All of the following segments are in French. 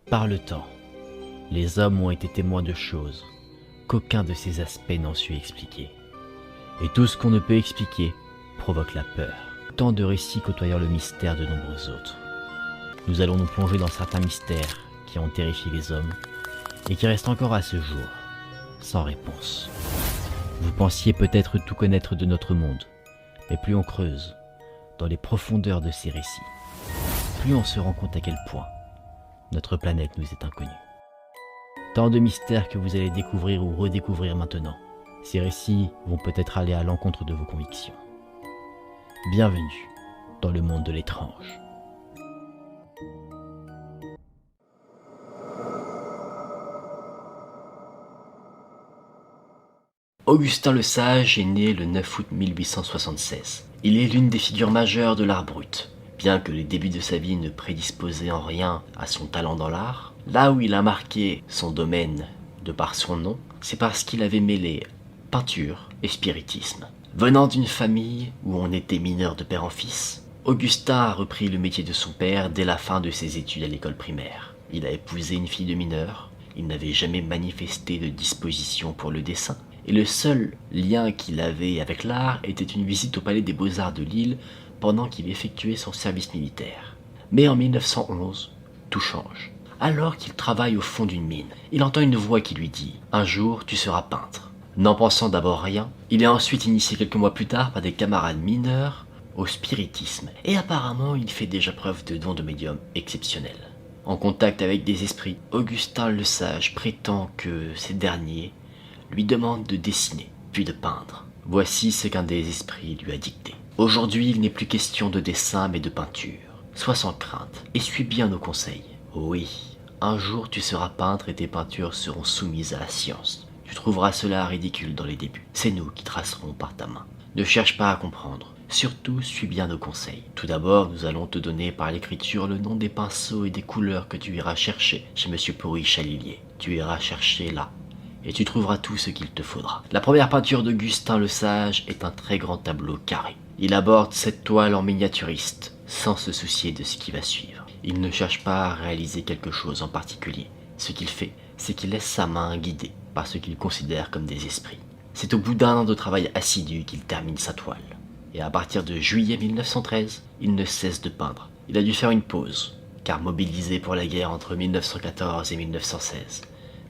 Par le temps, les hommes ont été témoins de choses qu'aucun de ces aspects n'en su expliquer. Et tout ce qu'on ne peut expliquer provoque la peur. Tant de récits côtoyant le mystère de nombreux autres. Nous allons nous plonger dans certains mystères qui ont terrifié les hommes et qui restent encore à ce jour, sans réponse. Vous pensiez peut-être tout connaître de notre monde, mais plus on creuse dans les profondeurs de ces récits, plus on se rend compte à quel point notre planète nous est inconnue. Tant de mystères que vous allez découvrir ou redécouvrir maintenant. Ces récits vont peut-être aller à l'encontre de vos convictions. Bienvenue dans le monde de l'étrange. Augustin le Sage est né le 9 août 1876. Il est l'une des figures majeures de l'art brut. Bien que les débuts de sa vie ne prédisposaient en rien à son talent dans l'art, là où il a marqué son domaine de par son nom, c'est parce qu'il avait mêlé peinture et spiritisme. Venant d'une famille où on était mineur de père en fils, Augustin a repris le métier de son père dès la fin de ses études à l'école primaire. Il a épousé une fille de mineur, il n'avait jamais manifesté de disposition pour le dessin, et le seul lien qu'il avait avec l'art était une visite au Palais des Beaux-Arts de Lille pendant qu'il effectuait son service militaire. Mais en 1911, tout change. Alors qu'il travaille au fond d'une mine, il entend une voix qui lui dit « Un jour, tu seras peintre ». N'en pensant d'abord rien, il est ensuite initié quelques mois plus tard par des camarades mineurs au spiritisme. Et apparemment, il fait déjà preuve de dons de médium exceptionnels. En contact avec des esprits, Augustin le Sage prétend que ces derniers lui demandent de dessiner, puis de peindre. Voici ce qu'un des esprits lui a dicté. Aujourd'hui, il n'est plus question de dessin mais de peinture. Sois sans crainte et suis bien nos conseils. Oui, un jour tu seras peintre et tes peintures seront soumises à la science. Tu trouveras cela ridicule dans les débuts. C'est nous qui tracerons par ta main. Ne cherche pas à comprendre. Surtout, suis bien nos conseils. Tout d'abord, nous allons te donner par l'écriture le nom des pinceaux et des couleurs que tu iras chercher chez Monsieur Pourri Chalilier. Tu iras chercher là. Et tu trouveras tout ce qu'il te faudra. La première peinture d'Augustin le Sage est un très grand tableau carré. Il aborde cette toile en miniaturiste, sans se soucier de ce qui va suivre. Il ne cherche pas à réaliser quelque chose en particulier. Ce qu'il fait, c'est qu'il laisse sa main guider par ce qu'il considère comme des esprits. C'est au bout d'un an de travail assidu qu'il termine sa toile. Et à partir de juillet 1913, il ne cesse de peindre. Il a dû faire une pause, car mobilisé pour la guerre entre 1914 et 1916.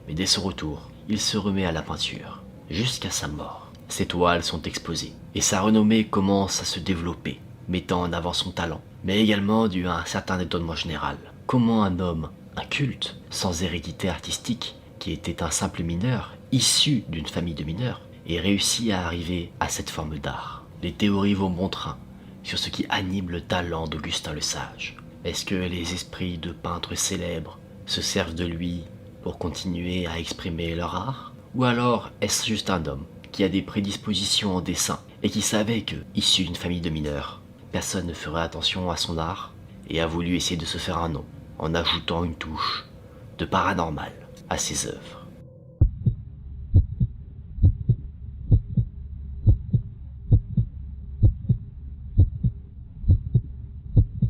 Mais dès son retour, il se remet à la peinture, jusqu'à sa mort. Ses toiles sont exposées, et sa renommée commence à se développer, mettant en avant son talent, mais également dû à un certain étonnement général. Comment un homme, un culte, sans hérédité artistique, qui était un simple mineur, issu d'une famille de mineurs, ait réussi à arriver à cette forme d'art? Les théories vont bon train sur ce qui anime le talent d'Augustin le Sage. Est-ce que les esprits de peintres célèbres se servent de lui pour continuer à exprimer leur art? Ou alors est-ce juste un homme qui a des prédispositions en dessin et qui savait que, issu d'une famille de mineurs, personne ne ferait attention à son art et a voulu essayer de se faire un nom en ajoutant une touche de paranormal à ses œuvres?